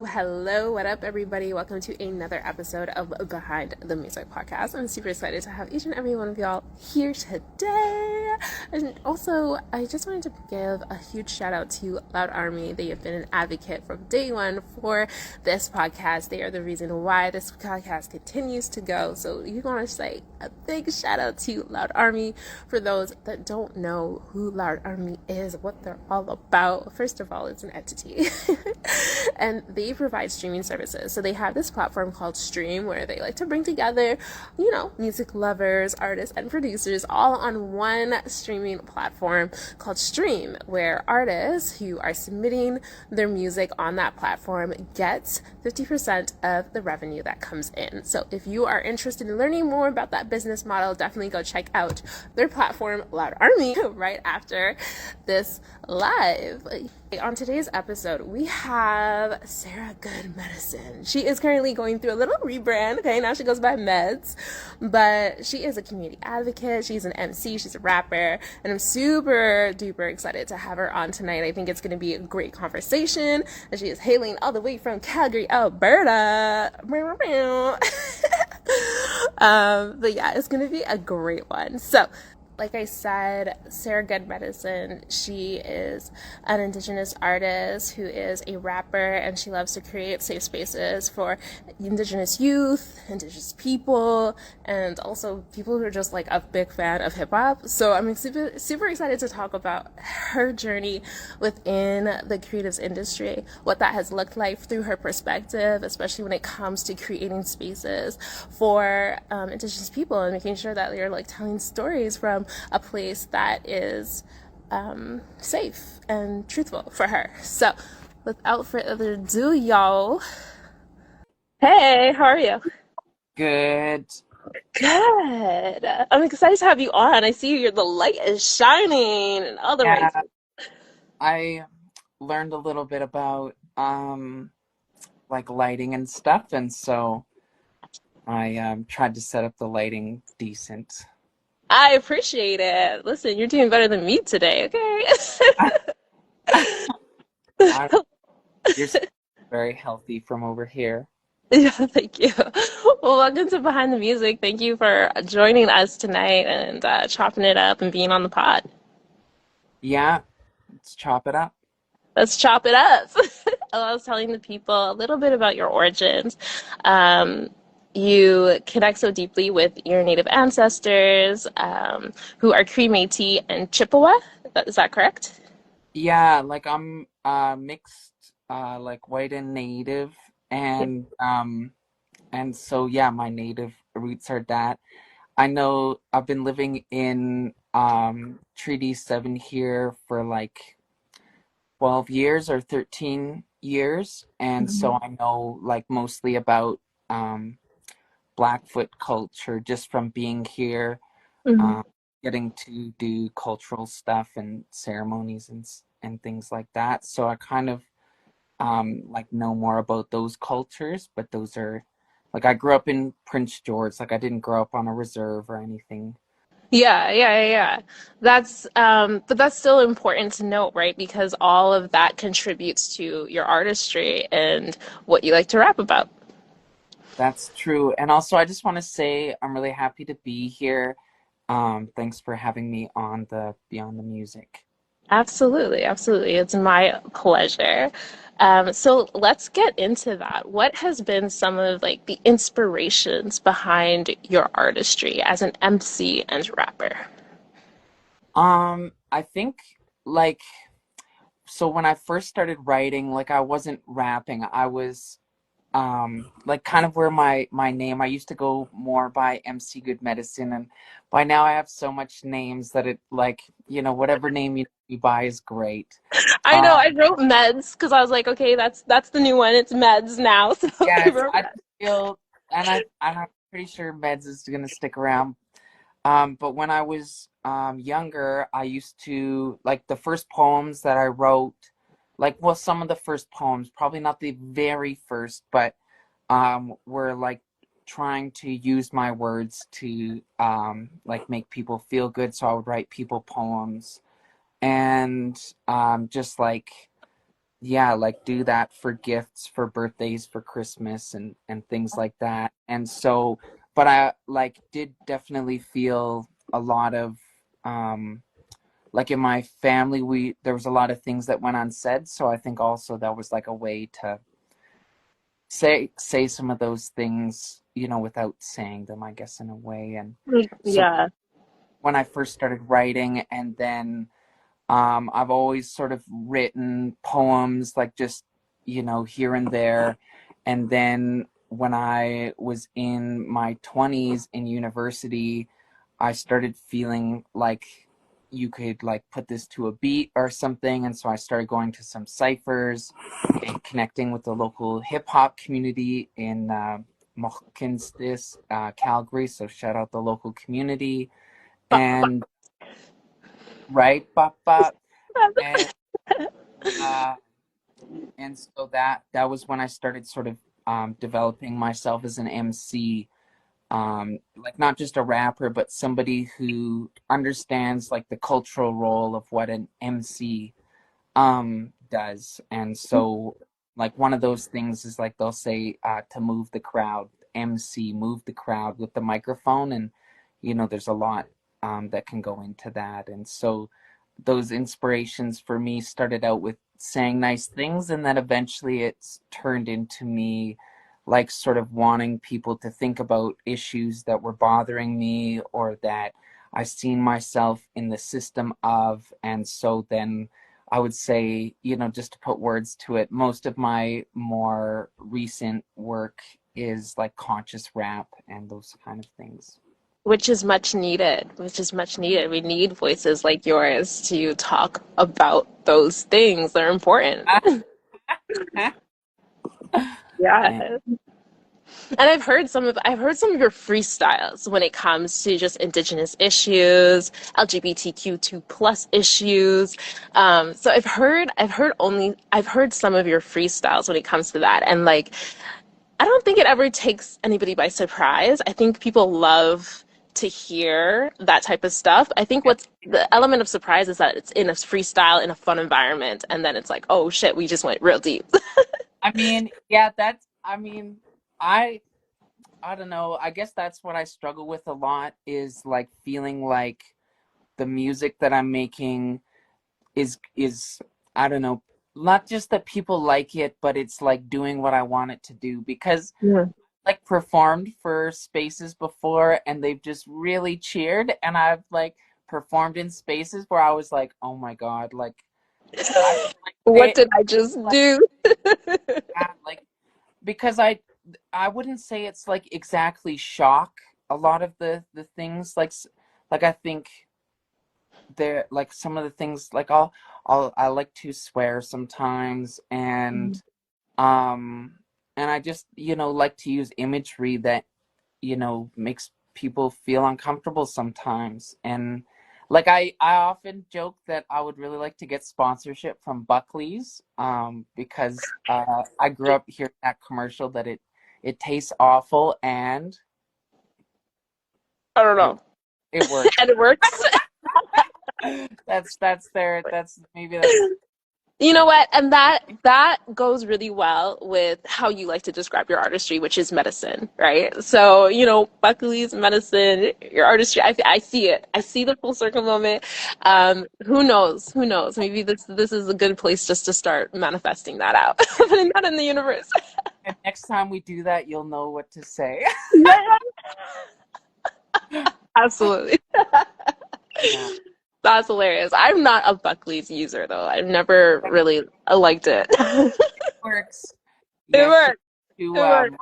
Hello, what up, everybody? Welcome to another episode of Behind the Music Podcast. I'm super excited to have each and every one of y'all here today. And also, I just wanted to give a huge shout out to Loud Army. They have been an advocate from day one for this podcast. They are the reason why this podcast continues to go. So, you want to say a big shout out to Loud Army. For those that don't know who Loud Army is, what they're all about, first of all, it's an entity. And they provide streaming services. So they have this platform called Stream where they like to bring together, music lovers, artists, and producers all on one streaming platform called Stream, where artists who are submitting their music on that platform get 50% of the revenue that comes in. So if you are interested in learning more about that business model, definitely go check out their platform, Loud Army, right after this live. On today's episode, we have Sarah Good Medicine. She is currently going through a little rebrand. Okay, now she goes by MEdz, but she is a community advocate. She's an MC. She's a rapper, and I'm super duper excited to have her on tonight. I think it's going to be a great conversation, and she is hailing all the way from Calgary, Alberta. But yeah, it's going to be a great one. So, like I said, Sarah Good Medicine, she is an Indigenous artist who is a rapper, and she loves to create safe spaces for Indigenous youth, Indigenous people, and also people who are just like a big fan of hip hop. So I'm super excited to talk about her journey within the creatives industry, what that has looked like through her perspective, especially when it comes to creating spaces for Indigenous people and making sure that they're like telling stories from a place that is safe and truthful for her. So without further ado, y'all. Hey, how are you? Good. Good. I'm excited to have you on. I see the light is shining in all the right. Yeah, I learned a little bit about like lighting and stuff, and so I tried to set up the lighting decent. I appreciate it. Listen, you're doing better than me today, okay? I, you're very healthy from over here. Yeah, thank you. Well, welcome to Behind the Music. Thank you for joining us tonight and chopping it up and being on the pod. Yeah, let's chop it up. Let's chop it up. I was telling the people a little bit about your origins. Um, you connect so deeply with your native ancestors, who are Cree, Métis, and Chippewa. Is that correct? Yeah, like I'm mixed, like white and native, and so yeah, my native roots are that. I know I've been living in Treaty 7 here for like 12 years or 13 years, and so I know like mostly about um Blackfoot culture just from being here, Mhm. um getting to do cultural stuff and ceremonies and things like that. So I kind of like know more about those cultures, but those are like I grew up in Prince George, like I didn't grow up on a reserve or anything. Yeah. But that's still important to note, right? Because all of that contributes to your artistry and what you like to rap about. That's true. And also I just want to say I'm really happy to be here. Thanks for having me on the Beyond the Music. Absolutely. It's my pleasure. So let's get into that. What has been some of like the inspirations behind your artistry as an MC and rapper? I think like so when I first started writing, like I wasn't rapping. I was like kind of where my name I used to go more by MC Good Medicine, and by now I have so much names that it like, whatever name you buy is great. I know Um I wrote MEdz because I was like, okay, that's the new one. It's MEdz now. So I yes, wrote I that. feel and I'm pretty sure Meds is gonna stick around. But when I was younger, I used to like the first poems that I wrote, like well, some of the first poems, probably not the very first, but were like trying to use my words to like make people feel good. So I would write people poems and just like yeah, like do that for gifts, for birthdays, for Christmas, and things like that. And so, but I like did definitely feel a lot of like in my family, we there was a lot of things that went unsaid. So I think also that was like a way to say some of those things, without saying them, I guess, in a way. And so Yeah. when I first started writing, and then I've always sort of written poems, like just, here and there. And then when I was in my 20s in university, I started feeling like you could like put this to a beat or something. And so I started going to some ciphers and connecting with the local hip hop community in Mohkinstsis, Calgary. So shout out the local community. And right, bop, bop. And uh, and so that was when I started sort of developing myself as an MC, like not just a rapper, but somebody who understands like the cultural role of what an MC does. And so like one of those things is like they'll say to move the crowd, MC, move the crowd with the microphone. And there's a lot that can go into that. And so those inspirations for me started out with saying nice things, and then eventually it's turned into me like sort of wanting people to think about issues that were bothering me or that I seen myself in the system of. And so then I would say, just to put words to it, most of my more recent work is like conscious rap and those kind of things. Which is much needed, which is much needed. We need voices like yours to talk about those things that are important. Yeah. Yeah. And I've heard some of your freestyles when it comes to just indigenous issues, LGBTQ2 plus issues. So I've heard some of your freestyles when it comes to that. And like I don't think it ever takes anybody by surprise. I think people love to hear that type of stuff. I think Yeah. what's the element of surprise is that it's in a freestyle in a fun environment, and then it's like, oh shit, we just went real deep. I mean, yeah, I I don't know. I guess that's what I struggle with a lot, is like feeling like the music that I'm making is I don't know, not just that people like it, but it's like doing what I want it to do. Because Yeah. like performed for spaces before and they've just really cheered, and I've like performed in spaces where I was like, "Oh my God, like I What it did I just like do? that." Like because I wouldn't say it's like exactly shock. A lot of the things like I think there like some of the things like I like to swear sometimes, um and I just like to use imagery that makes people feel uncomfortable sometimes. And like I often joke that I would really like to get sponsorship from Buckley's, because I grew up hearing that commercial that it tastes awful and I don't it know. it works. And it works. That's maybe that's You know what? And that goes really well with how you like to describe your artistry, which is medicine, right? So, Buckley's medicine, your artistry, I see it. I see the full circle moment. Who knows? Who knows? Maybe this is a good place just to start manifesting that out, putting that in the universe. and next time we do that, you'll know what to say. Yeah, absolutely. Yeah, That's hilarious. I'm not a Buckley's user though. I've never really liked it. it works. It Yes, works. to It works.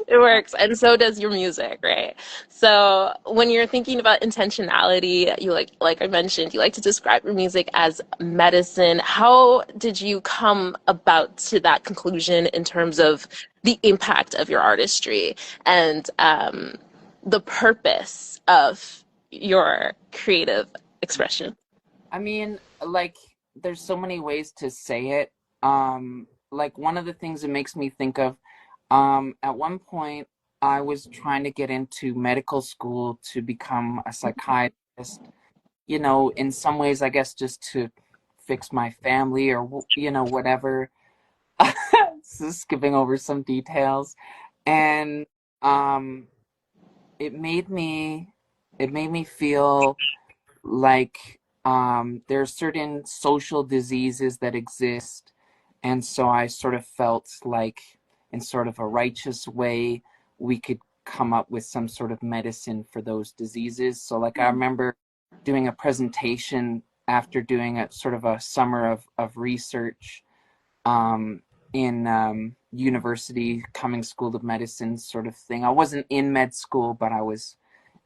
It works, and so does your music, right? So when you're thinking about intentionality, you like I mentioned, you like to describe your music as medicine. How did you come about to that conclusion in terms of the impact of your artistry and the purpose of your creative expression? I mean, like, there's so many ways to say it. Like, one of the things it makes me think of, at one point, I was trying to get into medical school to become a psychiatrist, in some ways, I guess, just to fix my family or, whatever. So skipping over some details. And um, it made me, it made me feel like there are certain social diseases that exist. And so I sort of felt like, in sort of a righteous way, we could come up with some sort of medicine for those diseases. So, like, I remember doing a presentation after doing a sort of a summer of research in university, Cummings School of Medicine sort of thing. I wasn't in med school, but I was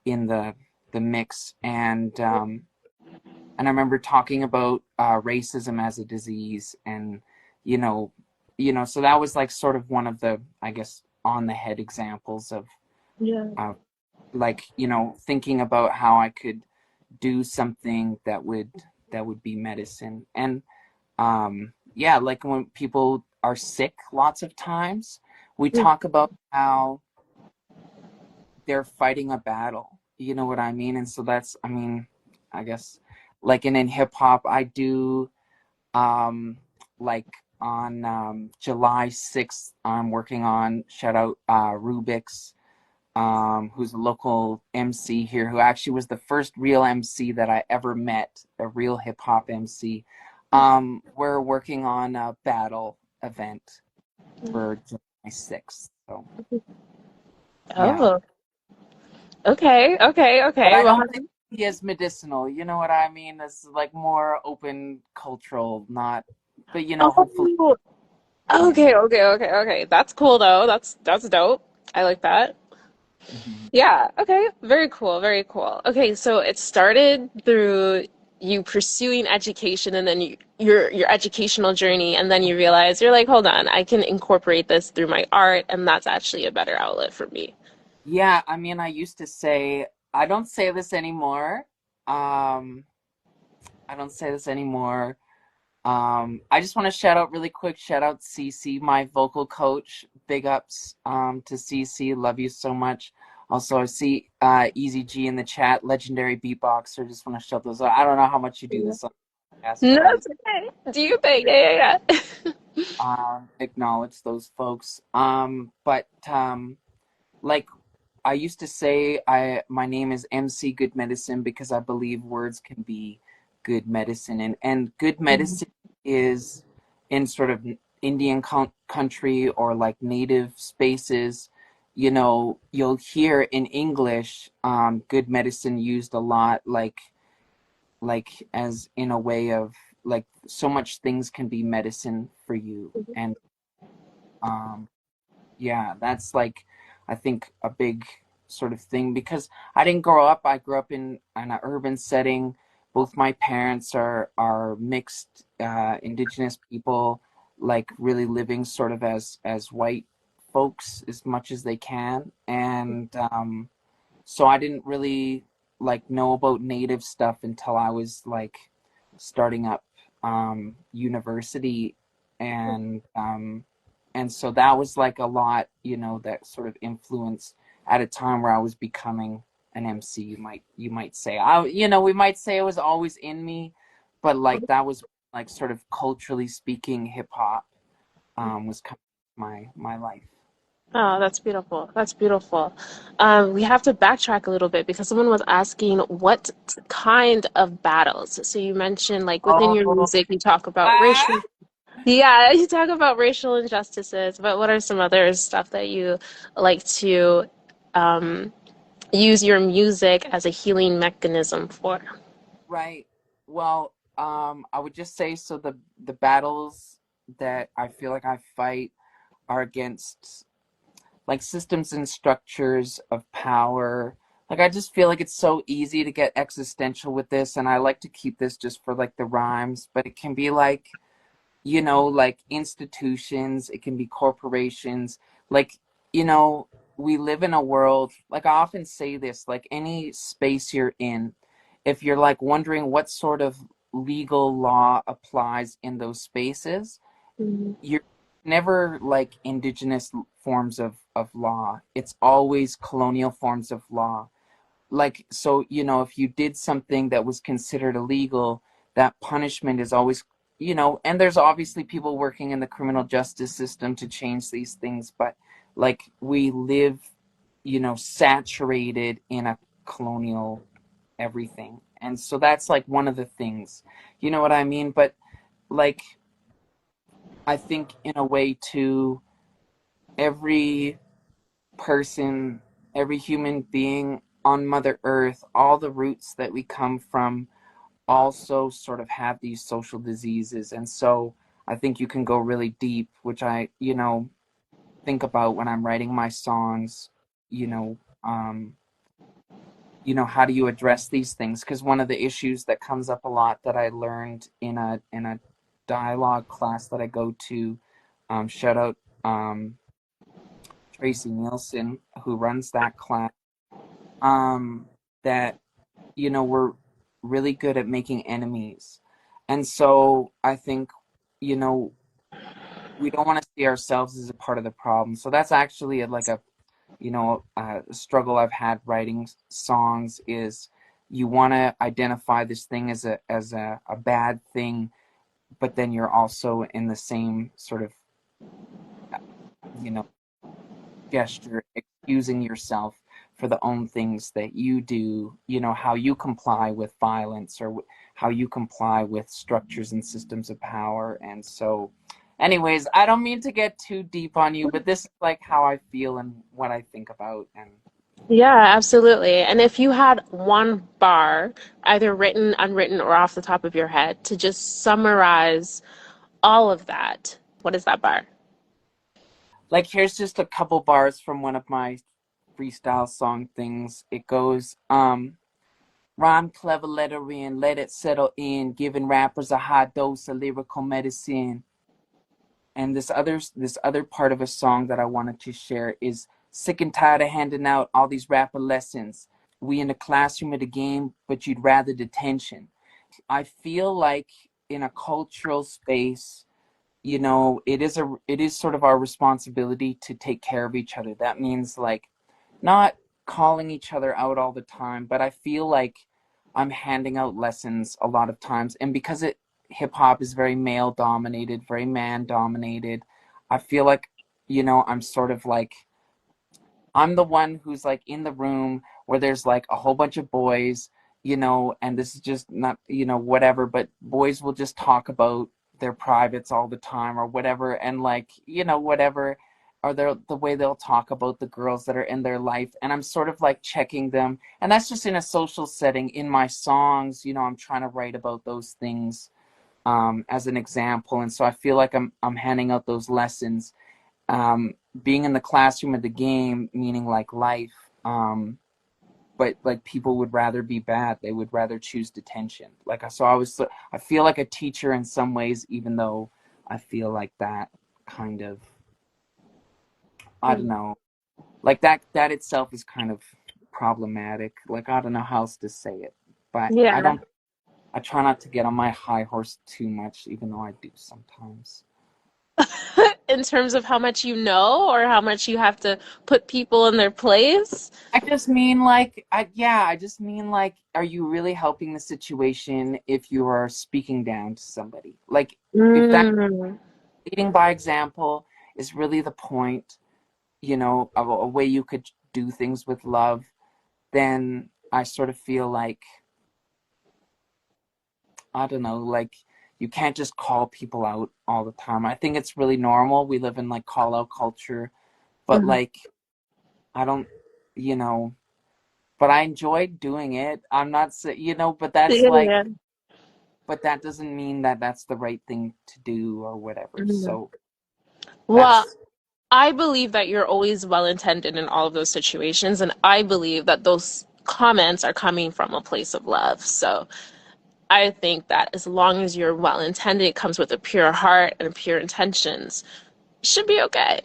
in the mix. And I remember talking about racism as a disease, and you know, so that was like sort of one of the, I guess, on the head examples of Yeah. like, thinking about how I could do something that would be medicine. And yeah, like when people are sick, lots of times we talk about how they're fighting a battle. You know what I mean? And so that's, I mean, I guess, like, and in hip hop, I do, like on July 6th, I'm working on, shout out Rubik's, who's a local MC here, who actually was the first real MC that I ever met, a real hip hop MC. We're working on a battle event for July 6th. So, yeah. Oh, okay, okay, But okay. I Well, don't think he is medicinal. You know what I mean? It's like more open cultural, not, but hopefully, oh, yeah. okay, okay, okay, okay. That's cool though. That's dope. I like that. Mhm. Yeah, okay. Very cool, very cool. Okay, so it started through you pursuing education and then your educational journey, and then you realize you're like, hold on, I can incorporate this through my art, and that's actually a better outlet for me. Yeah, I mean, I used to say, I don't say this anymore. Um, I don't say this anymore. I just want to shout out really quick, shout out Cece, my vocal coach. Big ups to Cece. Love you so much. Also, I see Easy G in the chat, legendary beatboxer. Just want to shout those out. I don't know how much you do Yeah. this on the podcast, No, but I it's okay. Do you think? Yeah, yeah, yeah. acknowledge those folks. But like I used to say, my name is MC Good Medicine because I believe words can be good medicine, and good medicine is in sort of Indian country or like native spaces. You'll hear in English good medicine used a lot, like as in a way of like so much things can be medicine for you. And um yeah, that's like, I think, a big sort of thing because I didn't grow up. I grew up in an urban setting. Both my parents are mixed, indigenous people, like really living sort of as white folks as much as they can. And so I didn't really like know about native stuff until I was like starting up university. And so that was like a lot, that sort of influence at a time where I was becoming an MC. You might say, we might say it was always in me, but like that was like sort of culturally speaking, hip hop was kind of my life. Oh, that's beautiful. That's beautiful. We have to backtrack a little bit because someone was asking what kind of battles. So you mentioned like within your Oh, music, you talk about ah! racial. Yeah, you talk about racial injustices, but what are some other stuff that you like to um, use your music as a healing mechanism for? Right. Well, I would just say, so the battles that I feel like I fight are against like systems and structures of power. Like I just feel like it's so easy to get existential with this, and I like to keep this just for like the rhymes, but it can be like, like institutions, it can be corporations. Like, you know, we live in a world, like I often say this, like any space you're in, if you're like wondering what sort of legal law applies in those spaces, Mhm. you're never like indigenous forms of law. It's always colonial forms of law. Like, so, if you did something that was considered illegal, that punishment is always and there's obviously people working in the criminal justice system to change these things, but like we live, saturated in a colonial everything. And so that's like one of the things, you know what I mean? But like, I think in a way too, every person, every human being on Mother Earth, all the roots that we come from also sort of have these social diseases. And so I think you can go really deep, which I, think about when I'm writing my songs, you know, um, how do you address these things? Because one of the issues that comes up a lot that I learned in a dialogue class that I go to, shout out Tracy Nielsen, who runs that class, that we're really good at making enemies. And so I think, we don't want to see ourselves as a part of the problem. So that's actually a struggle I've had writing songs is you want to identify this thing as a bad thing, but then you're also in the same sort of, you know, gesture, excusing yourself for the own things that you do, how you comply with violence or how you comply with structures and systems of power. And so, anyways, I don't mean to get too deep on you, but this is like how I feel and what I think about. And Yeah, absolutely. And if you had one bar, either written, unwritten, or off the top of your head, to just summarize all of that, what is that bar? like, here's just a couple bars from one of my freestyle song things. It goes, rhyme clever lettering, let it settle in, giving rappers a high dose of lyrical medicine. And this other part of a song that I wanted to share is sick and tired of handing out all these rapper lessons. We in the classroom of the game, but you'd rather detention. I feel like in a cultural space, it is sort of our responsibility to take care of each other. That means like not calling each other out all the time, but I feel like I'm handing out lessons a lot of times. And because hip hop is very male dominated, very man dominated, I feel like, I'm sort of like I'm the one who's like in the room where there's like a whole bunch of boys, and this is just not, whatever, but boys will just talk about their privates all the time or whatever. And like, whatever, or the way they'll talk about the girls that are in their life. And I'm sort of like checking them. And that's just in a social setting. In my songs, I'm trying to write about those things as an example. And so I feel like I'm handing out those lessons. Being in the classroom of the game, meaning like life, but like people would rather be bad. They would rather choose detention. I feel like a teacher in some ways, even though I feel like that kind of, I don't know, like that itself is kind of problematic. Like, I don't know how else to say it, but Yeah. I try not to get on my high horse too much, even though I do sometimes. In terms of how much you know or how much you have to put people in their place? I just mean like, I just mean like, are you really helping the situation if you are speaking down to somebody? Like, if that Mm. leading by example is really the point, of a way you could do things with love, then I sort of feel like, I don't know, like you can't just call people out all the time. I think it's really normal. We live in like call out culture, but Mhm. like, I don't, you know, but I enjoyed doing it. I'm not saying, but that's Yeah, like, yeah. but that doesn't mean that that's the right thing to do or whatever. Mhm. So Well, that's, I believe that you're always well intended in all of those situations, and I believe that those comments are coming from a place of love. So I think that as long as you're well intended, it comes with a pure heart and pure intentions, should be okay.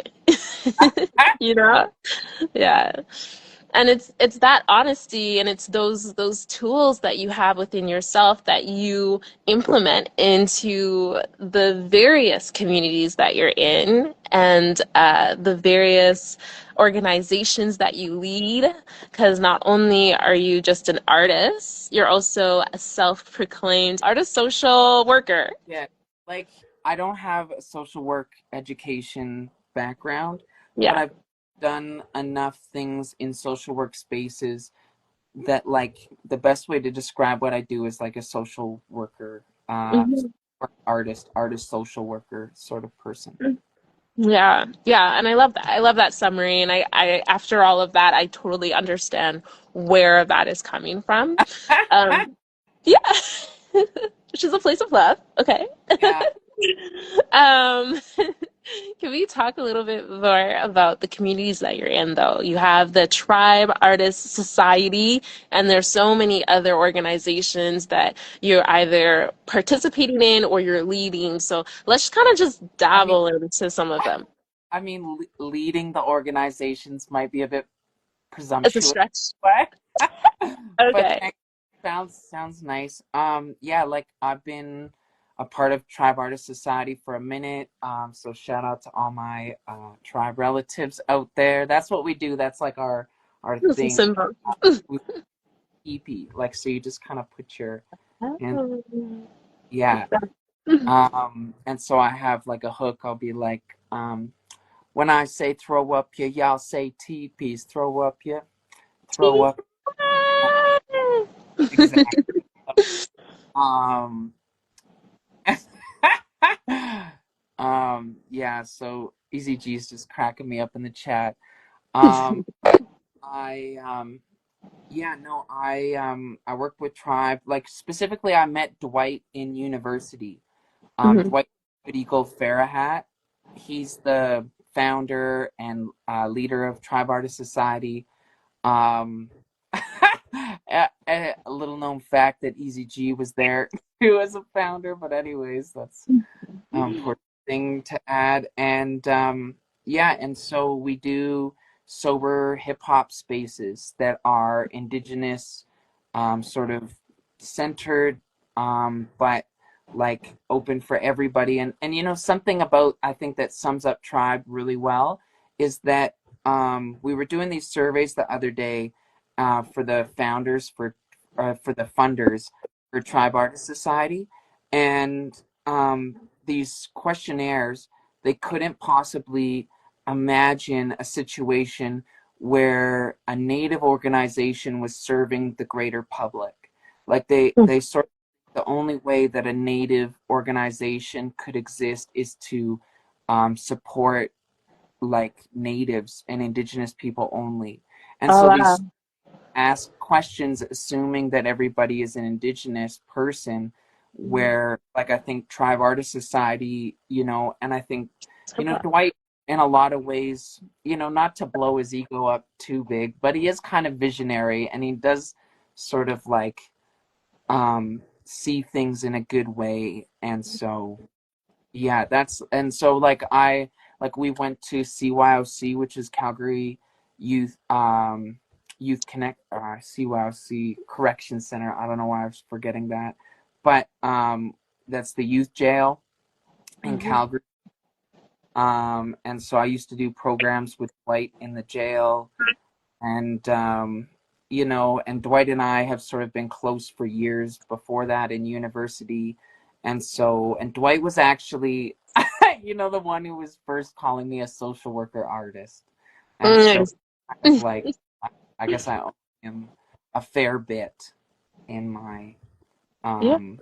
You know? Yeah. And it's that honesty and it's those tools that you have within yourself that you implement into the various communities that you're in and the various organizations that you lead, because not only are you just an artist, you're also a self-proclaimed artist social worker. yeah, like I don't have a social work education background, but Yeah. I've done enough things in social work spaces that like the best way to describe what I do is like a social worker, Mhm. artist, social worker sort of person. Yeah, yeah, and I love that. I love that summary, and after all of that, I totally understand where that is coming from. Um, yeah, which is a place of love. Okay. Yeah. Um, can we talk a little bit more about the communities that you're in, though? You have the Tribe Artists Society, and there's so many other organizations that you're either participating in or you're leading. So let's kind of just I mean, dabble into some of them. leading the organizations might be a bit It's a presumptuous, stretch. but but Okay. thanks. Sounds nice. Yeah, like I've been a part of Tribe Artist Society for a minute. So shout out to all my tribe relatives out there. That's what we do. That's like our This is thing. simple. We EP, like so you just kind of put your hand. Oh. Yeah. And so I have like a hook. I'll be like, when I say throw up your, y'all say teepees. Throw up. Exactly. Um, yeah, so Easy G's just cracking me up in the chat. Um, I yeah, no, I worked with Tribe. Like specifically I met Dwight in university. Mhm. Dwight Good Eagle Farahat. He's the founder and leader of Tribe Artist Society. Um, a little known fact that Easy G was there too as a founder, but anyways, that's important thing to add. And yeah, and so we do sober hip hop spaces that are indigenous, sort of centered, but like open for everybody. And you know something about I think that sums up Tribe really well is that we were doing these surveys the other day for the founders for the funders for Tribe Artist Society, and these questionnaires, they couldn't possibly imagine a situation where a native organization was serving the greater public. Like they sort of the only way that a native organization could exist is to support like natives and indigenous people only. And Oh, so wow. these ask questions assuming that everybody is an indigenous person, where like I think Tribe Artist Society, you know, and I think, you know, Dwight in a lot of ways, you know, not to blow his ego up too big, but he is kind of visionary and he does sort of like see things in a good way. And so yeah, that's and so like we went to CYOC, which is Calgary Youth Youth Connect CYOC Correction Center. I don't know why I was forgetting that. But that's the youth jail in Mhm. Calgary. And so I used to do programs with Dwight in the jail, and you know, and Dwight and I have sort of been close for years before that in university. And so, and Dwight was actually, you know, the one who was first calling me a social worker artist. And so, Nice. kind of like, I guess I owe him a fair bit in my Yeah. um,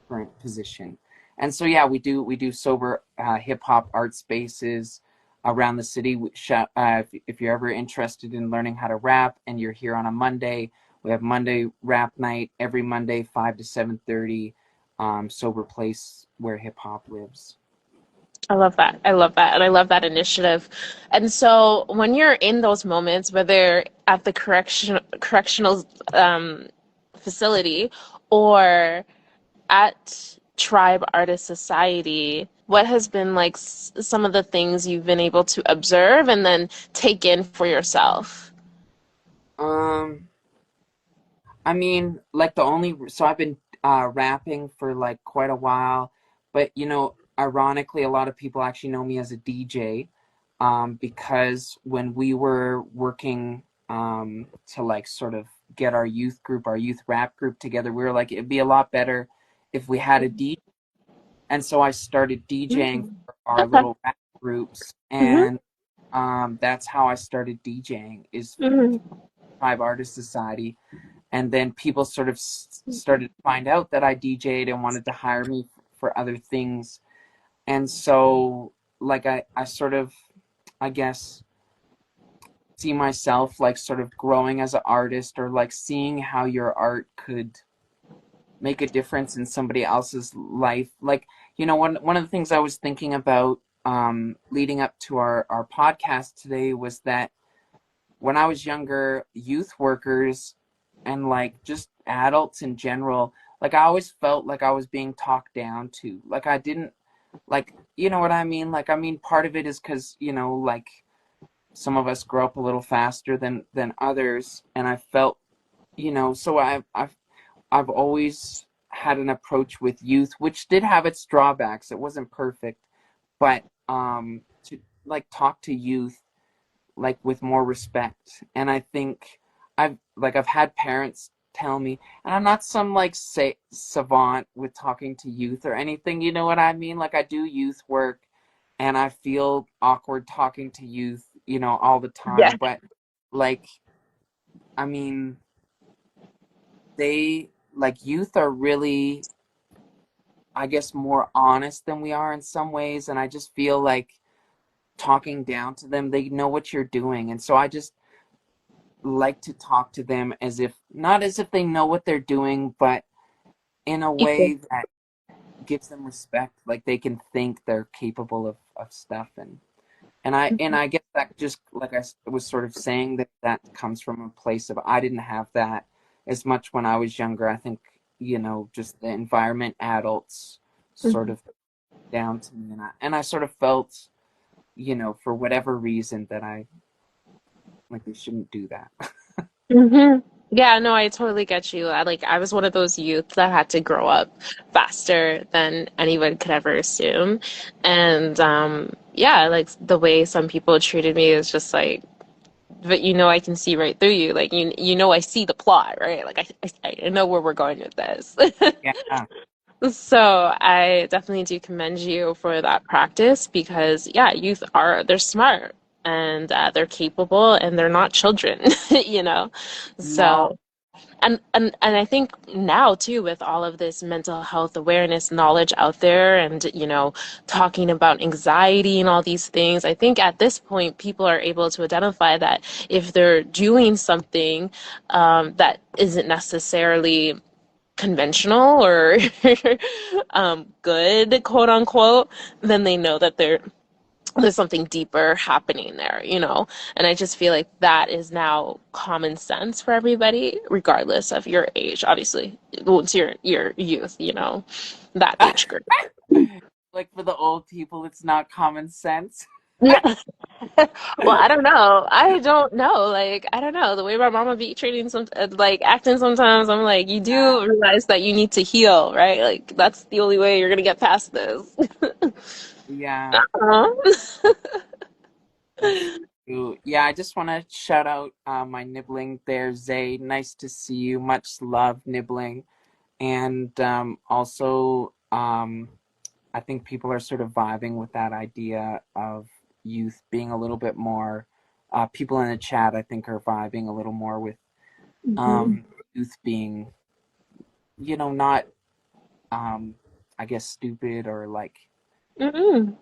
current position. And so yeah, we do sober hip hop art spaces around the city. If you're ever interested in learning how to rap and you're here on a Monday, we have Monday rap night every Monday 5 to 7:30. Sober place where hip hop lives. I love that. I love that. And I love that initiative. And so when you're in those moments, whether at the correctional facility or at Tribe Artist Society, what has been like some of the things you've been able to observe and then take in for yourself? Um, I mean, like so I've been rapping for like quite a while, but you know, ironically, a lot of people actually know me as a DJ, because when we were working to like sort of get our youth rap group together, we were like, it'd be a lot better if we had a DJ and so I started DJing Mm. for our Okay. little rap groups, Mm-hmm. and that's how I started DJing is Mm-hmm. Tribe Artist Society, and then people sort of started to find out that I DJ'd and wanted to hire me for other things, and so like I sort of, I guess, see myself like sort of growing as an artist, or like seeing how your art could make a difference in somebody else's life. Like, one of the things I was thinking about leading up to our podcast today was that when I was younger, youth workers and like just adults in general, like I always felt like I was being talked down to. Like I didn't, like, you know what I mean? Like, I mean, part of it is because, like some of us grow up a little faster than others, and I felt, so I've always had an approach with youth, which did have its drawbacks. It wasn't perfect, but to like talk to youth like with more respect. And I think I've had parents tell me, and I'm not some like say savant with talking to youth or anything, you know what I mean? Like I do youth work and I feel awkward talking to youth, all the Yeah. time, but like I mean, they like youth are really, I guess, more honest than we are in some ways, and I just feel like talking down to them, they know what you're doing, and so I just like to talk to them as if, not as if they know what they're doing, but in a Equal. way that gives them respect, like they can think they're capable of stuff. And I guess that, just like was sort of saying, that comes from a place of, I didn't have that as much when I was younger. I think, just the environment, adults sort Mm-hmm. of down to me, and I sort of felt, for whatever reason, that I like they shouldn't do that. Hmm. Yeah, no, I totally get you. I was one of those youth that had to grow up faster than anyone could ever assume. And yeah, like the way some people treated me is just like, but I can see right through you. Like I see the plot, right? Like I know where we're going with this. Yeah. So I definitely do commend you for that practice because, yeah, they're smart and they're capable and they're not children, you know? No. So, and I think now too, with all of this mental health awareness knowledge out there and, talking about anxiety and all these things, I think at this point, people are able to identify that if they're doing something that isn't necessarily conventional or good, quote unquote, then they know that there's something deeper happening there. And I just feel like that is now common sense for everybody, regardless of your age. Obviously, once your youth, that age group. Like for the old people, it's not common sense. Well, I don't know. I don't know. Like, I don't know. The way my mama be treating like acting sometimes, I'm like, you Yeah. do realize that you need to heal, right? Like, that's the only way you're gonna get past this. Yeah, Uh-huh. that's true. Yeah, I just want to shout out my nibbling there, Zay. Nice to see you. Much love, nibbling. And also, I think people are sort of vibing with that idea of youth being a little bit more. People in the chat, I think, are vibing a little more with Mhm. um, youth being, not, um, I guess, stupid or like. Mm-mm.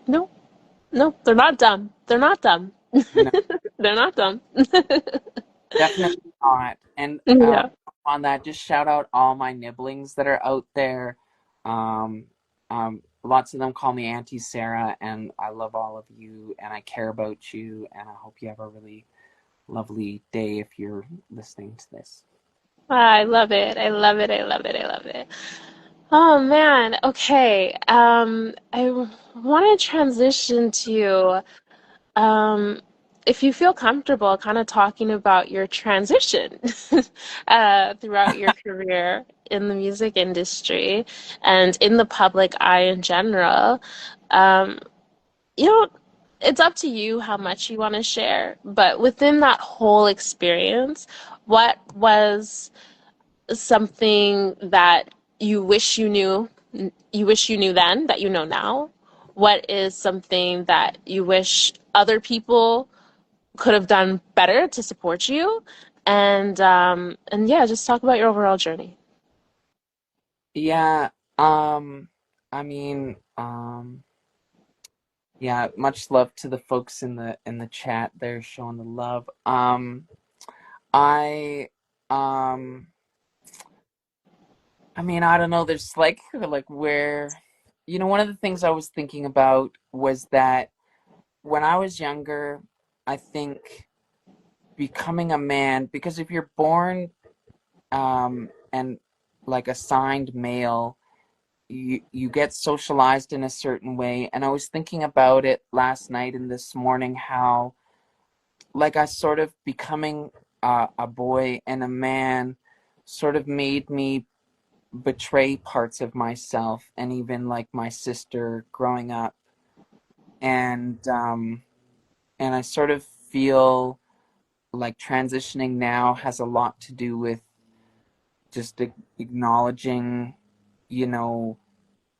No, no, they're not dumb. They're not dumb. No, They're not dumb. definitely not. And Yeah. on that, just shout out all my nibblings that are out there. Um, Lots of them call me Auntie Sarah, and I love all of you, and I care about you, and I hope you have a really lovely day if you're listening to this. I love it. I love it. I love it. I love it. Oh man. Okay. I want to transition to if you feel comfortable kind of talking about your transition throughout your career in the music industry and in the public eye in general. Um, you know, it's up to you how much you want to share, but within that whole experience, what was something that you wish you knew you wish you knew then that you know now? What is something that you wish other people could have done better to support you? And yeah, just talk about your overall journey. Yeah, I mean, yeah, much love to the folks in the chat there showing the love. I um I mean, I don't know, there's like where one of the things I was thinking about was that when I was younger, I think becoming a man, because if you're born and like assigned male, you get socialized in a certain way. And I was thinking about it last night and this morning, how like I sort of becoming a boy and a man sort of made me betray parts of myself, and even like my sister growing up. And I sort of feel like transitioning now has a lot to do with just acknowledging, you know,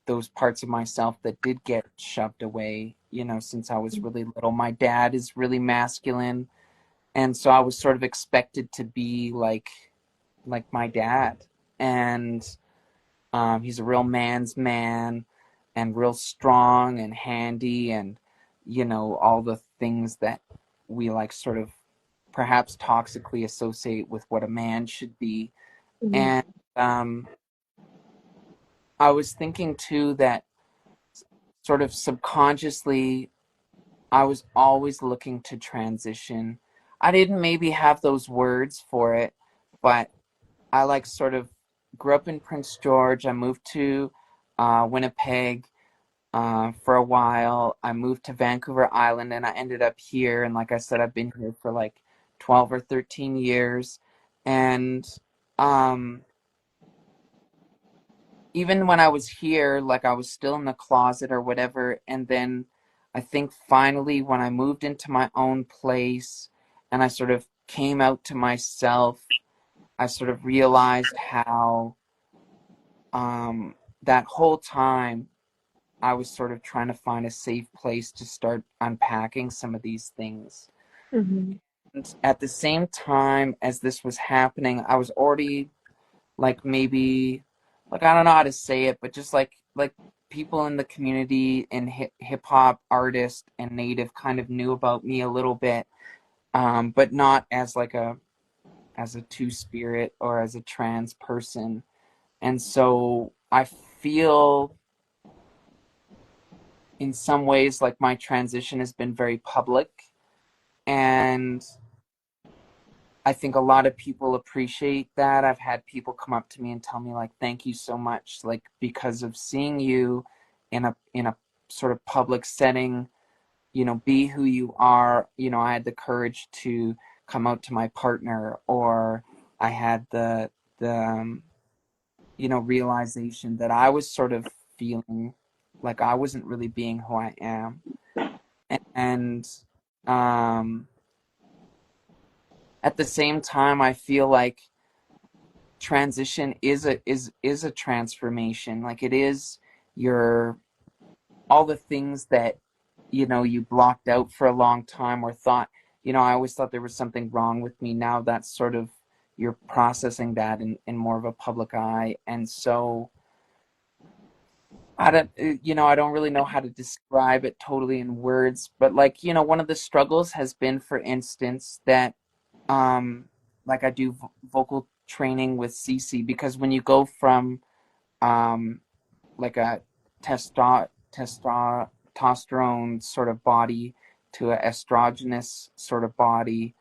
those parts of myself that did get shoved away, since I was really little. My dad is really masculine, and so I was sort of expected to be like my dad. And he's a real man's man, and real strong and handy, and all the things that we like sort of perhaps toxically associate with what a man should be. Mhm. And I was thinking too that sort of subconsciously I was always looking to transition. I didn't maybe have those words for it, but I like sort of grew up in Prince George. I moved to Winnipeg for a while. I moved to Vancouver Island, and I ended up here. And like I said, I've been here for like 12 or 13 years. And um, even when I was here, like I was still in the closet or whatever. And then I think finally, when I moved into my own place and I sort of came out to myself, I sort of realized how that whole time I was sort of trying to find a safe place to start unpacking some of these things. Mhm. And at the same time as this was happening, I was already like maybe like I don't know how to say it, but just like people in the community and hip hop artists and native kind of knew about me a little bit, but not as like a two spirit or as a trans person. And so I feel in some ways like my transition has been very public, and I think a lot of people appreciate that. I've had people come up to me and tell me like thank you so much, like because of seeing you in a sort of public setting, be who you are. I had the courage to come out to my partner, or I had the realization that I was sort of feeling like I wasn't really being who I am. And um, at the same time, I feel like transition is a transformation. Like it is your all the things that you blocked out for a long time or thought. I always thought there was something wrong with me. Now that's sort of you're processing that in more of a public eye, and so I don't really know how to describe it totally in words, but like, one of the struggles has been, for instance, that um, like I do vocal training with Cece, because when you go from um, like a testosterone sort of body to a estrogenous sort of body,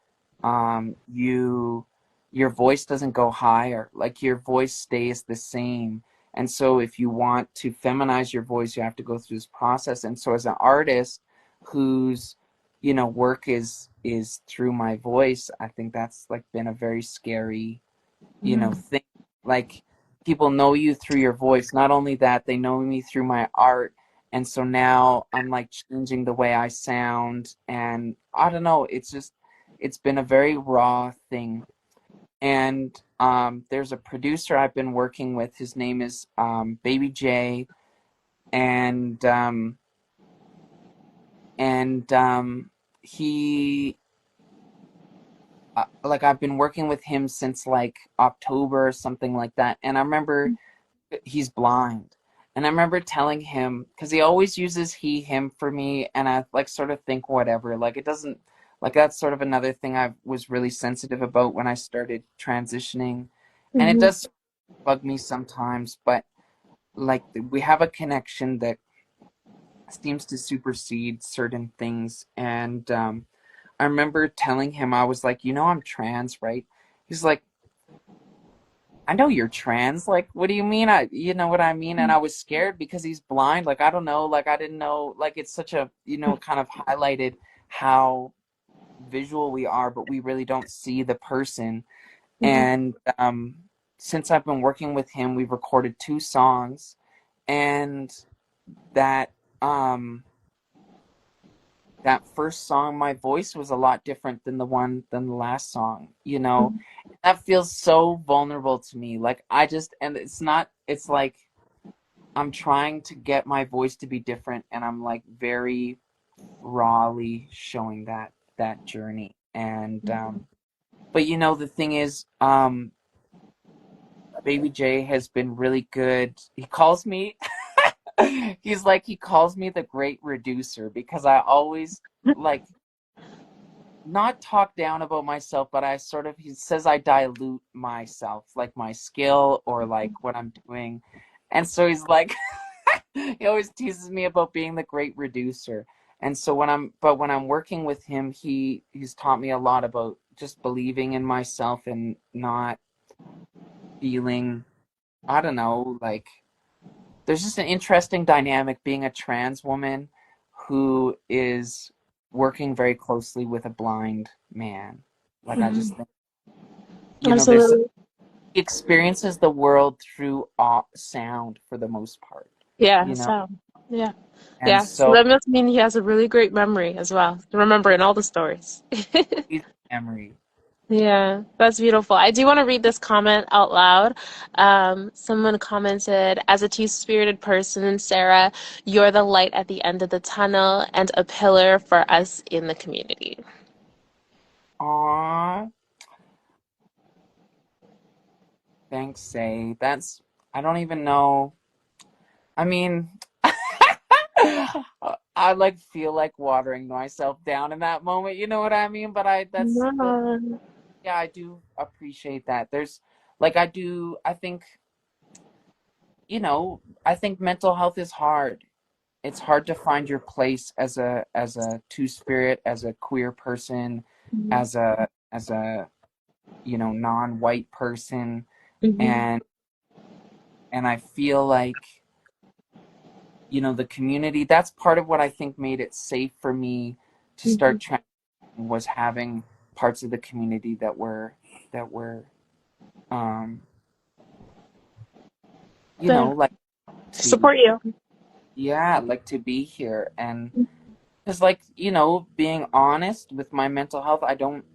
your voice doesn't go higher. Like your voice stays the same. And so if you want to feminize your voice, you have to go through this process. And so as an artist whose work is through my voice, I think that's like been a very scary Mhm. thing. Like people know you through your voice. Not only that, they know me through my art. And so now I'm like changing the way I sound, and I don't know, it's been a very raw thing. And there's a producer I've been working with. His name is Baby J, and he like I've been working with him since like October or something like that. And I remember he's blind. And I remember telling him, because he always uses he, him for me, and I like sort of think whatever. Like it doesn't, like that's sort of another thing I was really sensitive about when I started transitioning. And it Mm-hmm. does bug me sometimes, but like we have a connection that seems to supersede certain things. And I remember telling him, I was like, I'm trans, right? He's like, I know you're trans. Like, what do you mean? You know what I mean? And I was scared because he's blind. Like, I don't know. Like, I didn't know. Like, it's such a, kind of highlighted how visual we are, but we really don't see the person. Mm-hmm. And since I've been working with him, we've recorded 2 songs, and that um, that first song, my voice was a lot different than the last song. That feels so vulnerable to me. Like and it's like I'm trying to get my voice to be different, and I'm like very rawly showing that journey. And but the thing is, Baby J has been really good. He calls me he calls me the great reducer, because I always like not talk down about myself, but he says I dilute myself, like my skill or like what I'm doing. And so he's like, he always teases me about being the great reducer. And so when I'm working with him, he's taught me a lot about just believing in myself and not feeling, I don't know, like there's just an interesting dynamic being a trans woman who is working very closely with a blind man. Like I just think, there's Absolutely. he experiences the world through sound for the most part, Yeah, so yeah. and Yeah. So so that must mean he has a really great memory as well, remembering all the stories. he's memory. Yeah, that's beautiful. I do want to read this comment out loud. Someone commented, as a two-spirited person, Sarah, you're the light at the end of the tunnel and a pillar for us in the community. Aww, thanks, Say. I don't even know. I mean, I like feel like watering myself down in that moment. You know what I mean? But Yeah. yeah, I do appreciate that. There's like I think mental health is hard. It's hard to find your place as a two-spirit, as a queer person, Mhm. as a non-white person, Mhm. and I feel like the community, that's part of what I think made it safe for me to Mhm. start trying, was having parts of the community that were um There. like to Support you. yeah, like to be here. And because like being honest with my mental health, I don't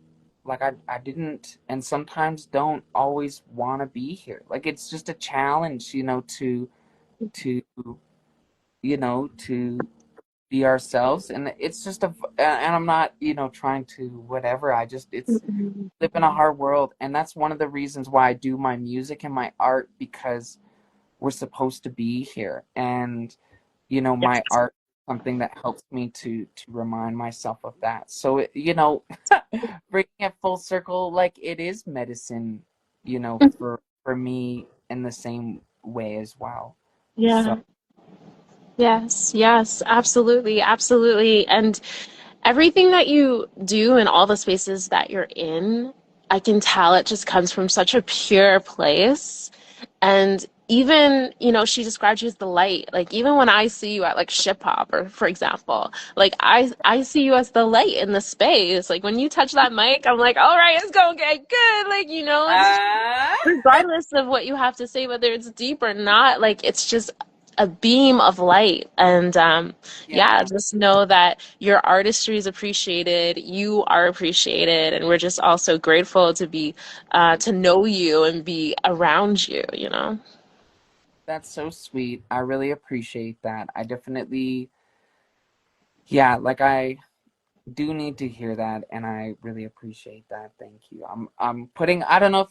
like I didn't, and sometimes don't always want to be here. Like it's just a challenge, to to be ourselves. And it's just and I'm not trying to whatever. I just it's Mhm. live in a hard world, and that's one of the reasons why I do my music and my art, because we're supposed to be here. And Yes. my art is something that helps me to remind myself of that. So bringing it full circle, like it is medicine, for me in the same way as well. So Yeah. Yes, yes, absolutely, absolutely. And everything that you do in all the spaces that you're in, I can tell it just comes from such a pure place. And even, she described you as the light. Like even when I see you at like Ship Hop, or for example, like I see you as the light in the space. Like when you touch that mic, I'm like, all right, it's gonna get good. Like, it's uh, regardless of what you have to say, whether it's deep or not, like it's just a beam of light. And yeah, Yeah, just know that your artistry is appreciated, you are appreciated, and we're just also grateful to be to know you and be around you, you know? that's so sweet. I really appreciate that. I definitely, yeah, like I do need to hear that, and I really appreciate that. Thank you. I'm putting, I don't know if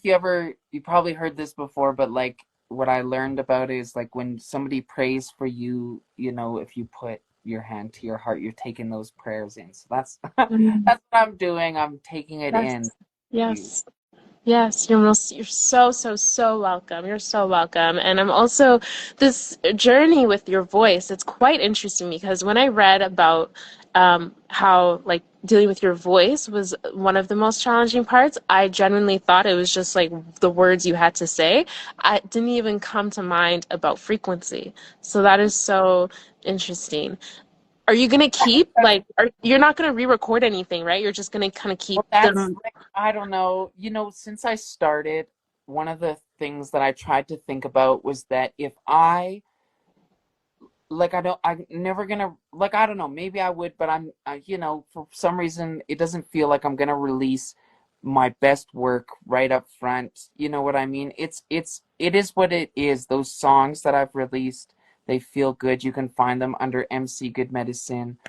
you probably heard this before, but like what I learned about it is like when somebody prays for you, you know, if you put your hand to your heart, you're taking those prayers in. So that's Mm. that's what I'm doing. I'm taking it Yes. in. You. Yes. Yes, you're so, so, so welcome. You're so welcome. And I'm also this journey with your voice. It's quite interesting because when I read about how like dealing with your voice was one of the most challenging parts, I genuinely thought it was just like the words you had to say. I didn't even come to mind about frequency. So that is so interesting. Are you gonna keep you're not gonna re-record anything, right? You're just gonna kind of keep Well, that's them. like, I don't know. You know, since I started, one of the things that I tried to think about was that if I like I'm never gonna like I don't know, maybe I would, but you know, for some reason it doesn't feel like I'm gonna release my best work right up front. You know what I mean? It is what it is. Those songs that I've released, they feel good. You can find them under MC Good Medicine.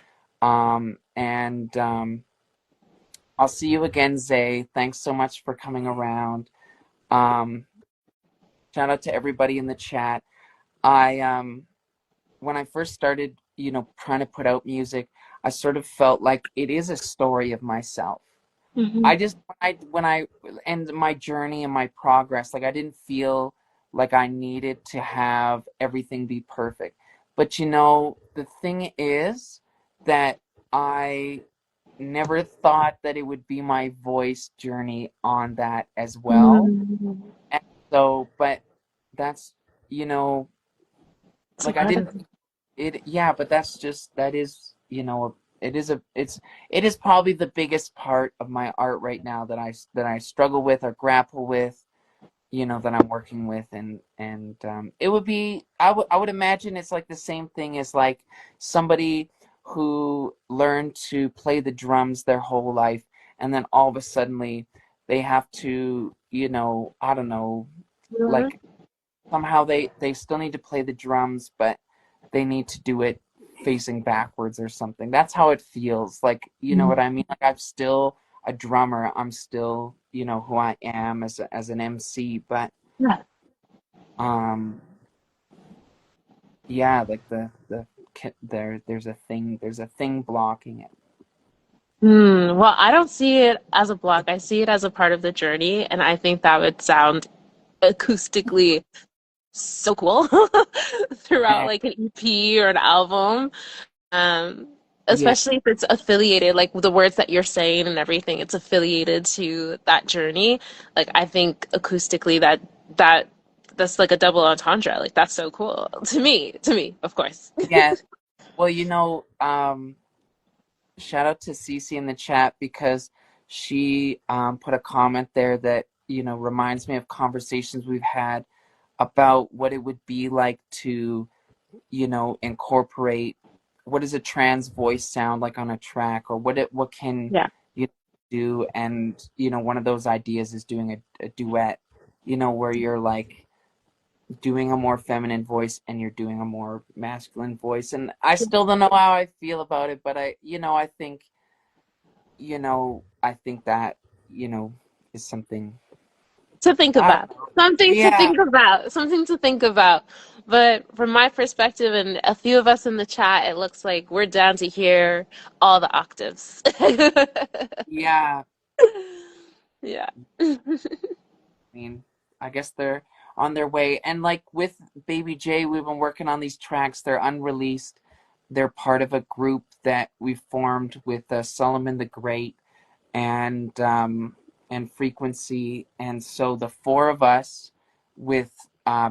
And I'll see you again, Zay. Thanks so much for coming around. Um, Shout out to everybody in the chat. I When I first started, you know, trying to put out music, I sort of felt like it is a story of myself. Mhm. I just when I and my journey and my progress, like I didn't feel like I needed to have everything be perfect. But you know, the thing is that I never thought that it would be my voice journey on that as well. Mm. And so, but that's, you know, It's like I incredible. didn't it, yeah, but that's just, that is, you know, it is probably the biggest part of my art right now that I struggle with or grapple with, you know, that I'm working with. And it would be, I would imagine it's like the same thing as like somebody who learned to play the drums their whole life, and then all of a suddenly they have to, you know, I don't know, Mhm. like somehow they still need to play the drums, but they need to do it facing backwards or something. That's how it feels. Like, you know what I mean? Like I'm still a drummer. I'm still, you know, who I am as an MC, but Yeah. um yeah, like there's a thing blocking it. Well, I don't see it as a block. I see it as a part of the journey, and I think that would sound acoustically so cool throughout And like an EP or an album. Um, yeah, Especially if it's affiliated, like the words that you're saying and everything, it's affiliated to that journey. Like I think acoustically that that's like a double entendre. Like that's so cool to me, of course. yeah. Well, you know, shout out to Cece in the chat because she put a comment there that, you know, reminds me of conversations we've had about what it would be like to, you know, incorporate what does a trans voice sound like on a track, or what can Yeah. you do. And you know, one of those ideas is doing a duet, you know, where you're like doing a more feminine voice and you're doing a more masculine voice. And I still don't know how I feel about it, but I, you know, I think, you know, I think that, you know, is something, To think I don't about. know. Something to Yeah, think about. Something to think about. But from my perspective and a few of us in the chat, it looks like we're down to hear all the octaves. yeah. Yeah. I mean, I guess they're on their way. And like with Baby J, we've been working on these tracks. They're unreleased. They're part of a group that we formed with Solomon the Great and Frequency. And so the four of us, with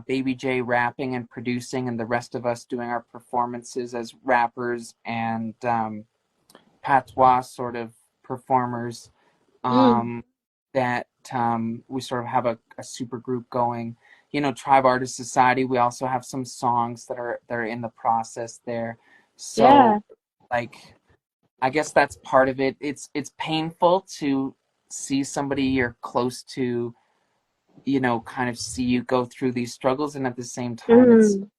Baby J rapping and producing, and the rest of us doing our performances as rappers and patois sort of performers, Mm. that we sort of have a super group going. Tribe Artist Society. We also have some songs that are in the process there. Yeah. So like, I guess that's part of it. It's painful to see somebody you're close to, kind of see you go through these struggles, and at the same time, it's Mm.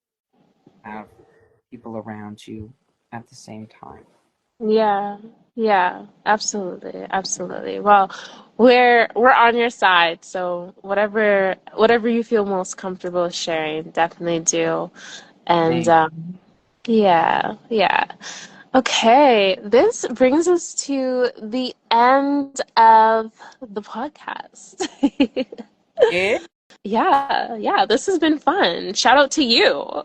have people around you at the same time. Yeah. Yeah. Absolutely. Absolutely. Well, we're on your side, so whatever you feel most comfortable sharing, definitely do. And Thank yeah, yeah. Okay, this brings us to the end of the podcast. you. Yeah, yeah, this has been fun. Shout out to you.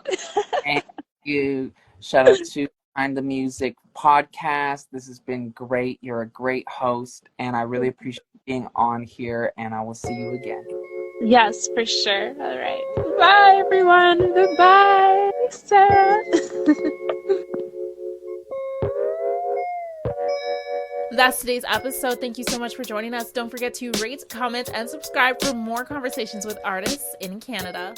Thank you. Shout out to Behind the Music podcast. This has been great. You're a great host, and I really appreciate being on here, and I will see you again. Yes, for sure. All right. Bye, everyone. Goodbye, Sarah. That's today's episode. Thank you so much for joining us. Don't forget to rate, comment, and subscribe for more conversations with artists in Canada.